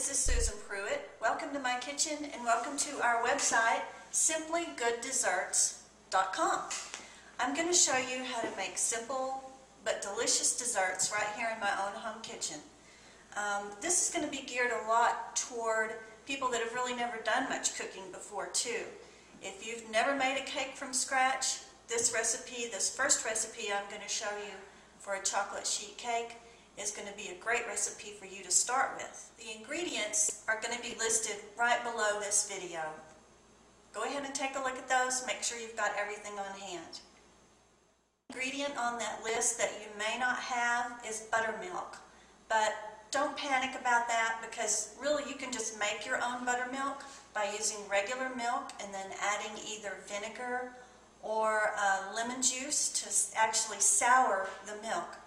this is Susan Pruitt. Welcome to my kitchen and welcome to our website, simplygooddesserts.com. I'm going to show you how to make simple but delicious desserts right here in my own home kitchen. This is going to be geared a lot toward people that have really never done much cooking before too. If you've never made a cake from scratch, this first recipe I'm going to show you for a chocolate sheet cake is going to be a great recipe for you to start with. The ingredients are going to be listed right below this video. Go ahead and take a look at those. Make sure you've got everything on hand. The ingredient on that list that you may not have is buttermilk, but don't panic about that because really you can just make your own buttermilk by using regular milk and then adding either vinegar or lemon juice to actually sour the milk.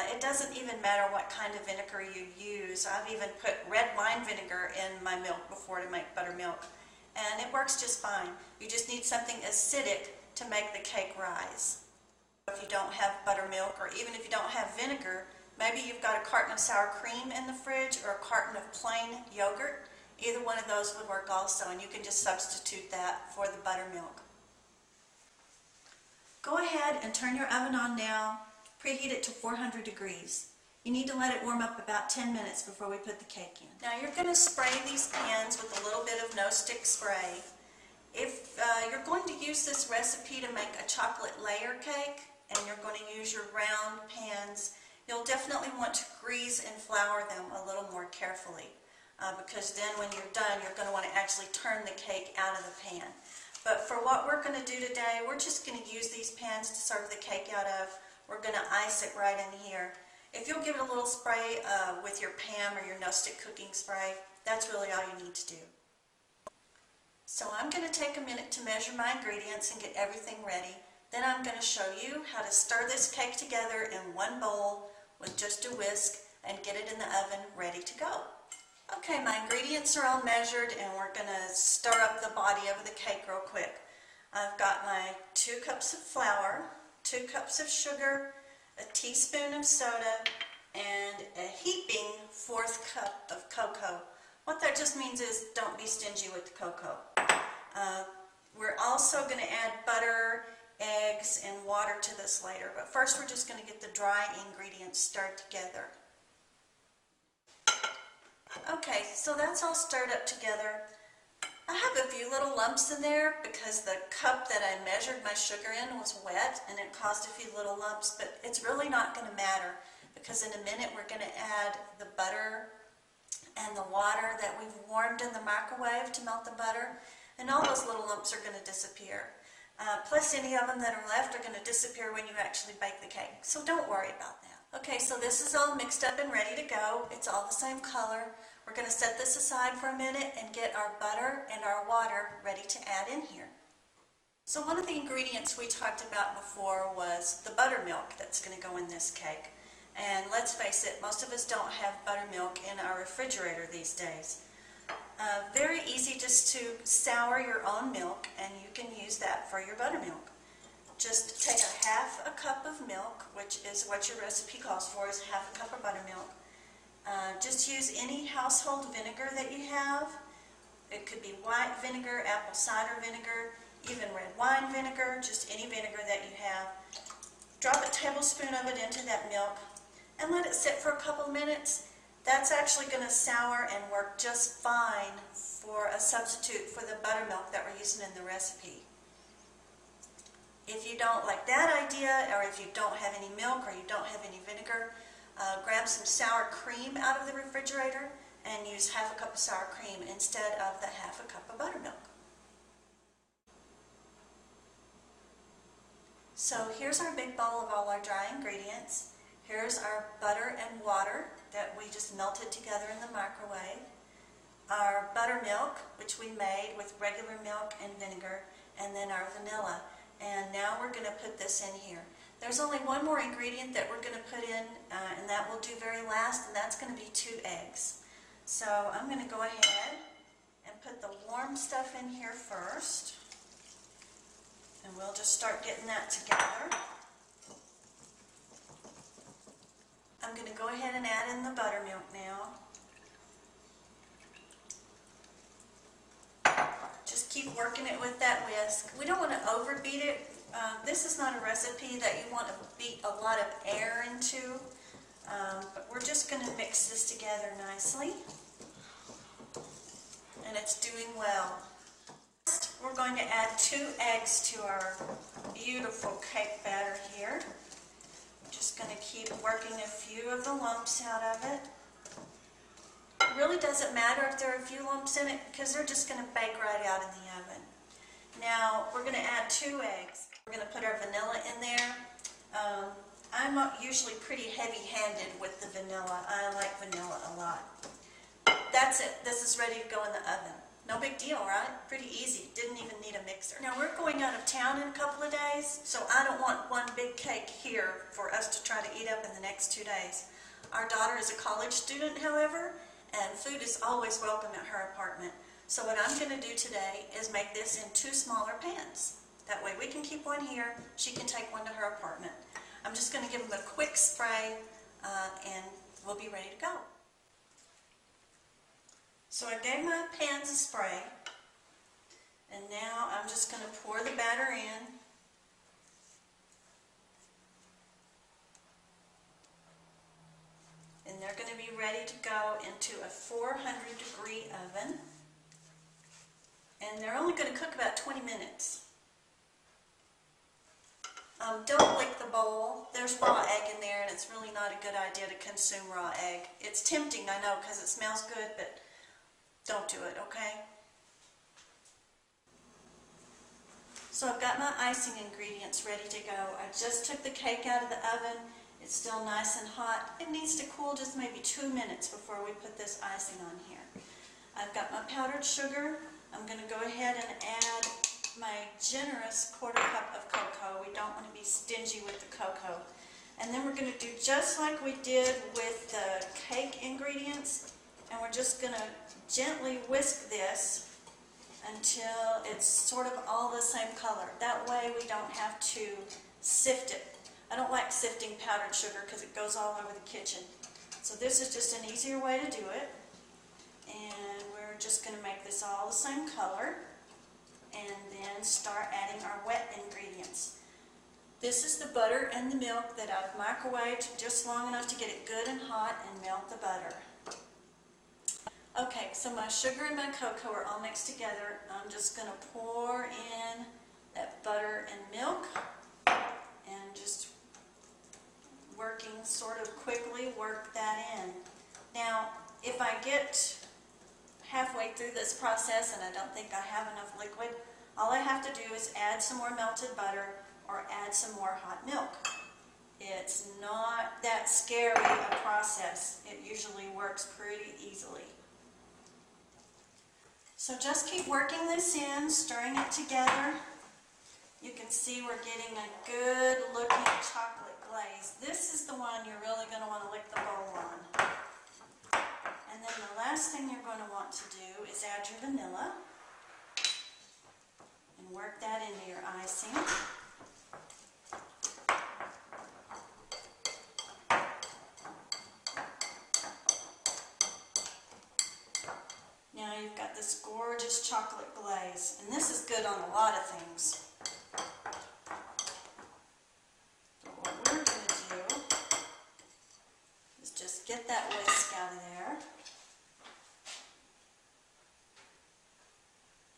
It doesn't even matter what kind of vinegar you use. I've even put red wine vinegar in my milk before to make buttermilk, and it works just fine. You just need something acidic to make the cake rise. If you don't have buttermilk, or even if you don't have vinegar, maybe you've got a carton of sour cream in the fridge or a carton of plain yogurt. Either one of those would work also, and you can just substitute that for the buttermilk. Go ahead and turn your oven on now. Preheat it to 400 degrees. You need to let it warm up about 10 minutes before we put the cake in. Now you're going to spray these pans with a little bit of no stick spray. If you're going to use this recipe to make a chocolate layer cake and you're going to use your round pans, you'll definitely want to grease and flour them a little more carefully because then when you're done you're going to want to actually turn the cake out of the pan. But for what we're going to do today, we're just going to use these pans to serve the cake out of. We're going to ice it right in here. If you'll give it a little spray with your Pam or your no stick cooking spray, that's really all you need to do. So I'm going to take a minute to measure my ingredients and get everything ready. Then I'm going to show you how to stir this cake together in one bowl with just a whisk and get it in the oven ready to go. Okay, my ingredients are all measured and we're going to stir up the body of the cake real quick. I've got my 2 cups of flour, 2 cups of sugar, a teaspoon of soda, and a heaping 4th cup of cocoa. What that just means is don't be stingy with the cocoa. We're also going to add butter, eggs, and water to this later, but first we're just going to get the dry ingredients stirred together. Okay, so that's all stirred up together. I have a few little lumps in there because the cup that I measured my sugar in was wet and it caused a few little lumps, but it's really not going to matter because in a minute we're going to add the butter and the water that we've warmed in the microwave to melt the butter, and all those little lumps are going to disappear. Plus any of them that are left are going to disappear when you actually bake the cake, so don't worry about that. Okay, so this is all mixed up and ready to go. It's all the same color. We're going to set this aside for a minute and get our butter and our water ready to add in here. So one of the ingredients we talked about before was the buttermilk that's going to go in this cake. And let's face it, most of us don't have buttermilk in our refrigerator these days. Very easy just to sour your own milk, and you can use that for your buttermilk. Just take a half a cup of milk, which is what your recipe calls for, is half a cup of buttermilk. Just use any household vinegar that you have. It could be white vinegar, apple cider vinegar, even red wine vinegar, just any vinegar that you have. Drop a tablespoon of it into that milk and let it sit for a couple minutes. That's actually going to sour and work just fine for a substitute for the buttermilk that we're using in the recipe. If you don't like that idea, or if you don't have any milk or you don't have any vinegar, grab some sour cream out of the refrigerator and use half a cup of sour cream instead of the half a cup of buttermilk. So here's our big bowl of all our dry ingredients. Here's our butter and water that we just melted together in the microwave. Our buttermilk, which we made with regular milk and vinegar, and then our vanilla. And now we're going to put this in here. There's only one more ingredient that we're going to put in, and that will do very last, and that's going to be 2 eggs. So I'm going to go ahead and put the warm stuff in here first. And we'll just start getting that together. I'm going to go ahead and add in the buttermilk now. keep working it with that whisk. We don't want to overbeat it. This is not a recipe that you want to beat a lot of air into, but we're just going to mix this together nicely, and it's doing well. Next, we're going to add 2 eggs to our beautiful cake batter here. Just going to keep working a few of the lumps out of it. It really doesn't matter if there are a few lumps in it because they're just going to bake right out in the oven. Now we're going to add 2 eggs. We're going to put our vanilla in there. I'm usually pretty heavy-handed with the vanilla. I like vanilla a lot. That's it. This is ready to go in the oven. No big deal, right? Pretty easy. Didn't even need a mixer. Now we're going out of town in a couple of days, so I don't want one big cake here for us to try to eat up in the next 2 days. Our daughter is a college student, however, and food is always welcome at her apartment. So what I'm going to do today is make this in 2 smaller pans. That way we can keep one here, she can take one to her apartment. I'm just going to give them a quick spray and we'll be ready to go. So I gave my pans a spray, and now I'm just going to pour the batter in. And they're going to be ready to go into a 400-degree oven. And they're only going to cook about 20 minutes. Don't lick the bowl. There's raw egg in there, and it's really not a good idea to consume raw egg. It's tempting, I know, because it smells good, but don't do it, okay? So I've got my icing ingredients ready to go. I just took the cake out of the oven. It's still nice and hot. It needs to cool just maybe 2 minutes before we put this icing on here. I've got my powdered sugar. I'm going to go ahead and add my generous 1/4 cup of cocoa. We don't want to be stingy with the cocoa. And then we're going to do just like we did with the cake ingredients, and we're just going to gently whisk this until it's sort of all the same color. That way we don't have to sift it. I don't like sifting powdered sugar because it goes all over the kitchen. So this is just an easier way to do it. And we're just going to make this all the same color and then start adding our wet ingredients. This is the butter and the milk that I've microwaved just long enough to get it good and hot and melt the butter. Okay, so my sugar and my cocoa are all mixed together. I'm just going to pour in that butter and milk and just working sort of quickly, work that in. Now, if I get halfway through this process and I don't think I have enough liquid, all I have to do is add some more melted butter or add some more hot milk. It's not that scary a process. It usually works pretty easily. So just keep working this in, stirring it together. You can see we're getting a good looking chocolate glaze. This is the one you're really going to want to lick the bowl on. And then the last thing you're going to want to do is add your vanilla and work that into your icing. Now you've got this gorgeous chocolate glaze, and this is good on a lot of things. So what we're going to do is just get that whisk out of there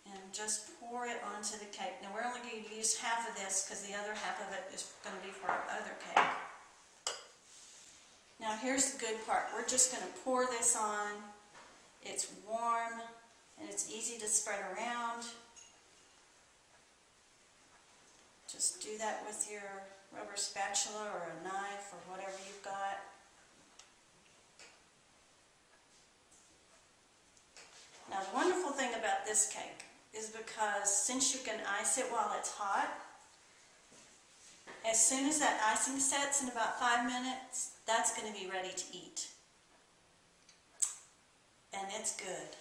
and just pour it onto the cake. Now we're only going to use half of this because the other half of it is going to be for our other cake. Now here's the good part. We're just going to pour this on. It's warm and it's easy to spread around. Just do that with your rubber spatula or a knife or whatever you've got. Now the wonderful thing about this cake is because since you can ice it while it's hot, as soon as that icing sets in about 5 minutes, that's going to be ready to eat. And it's good.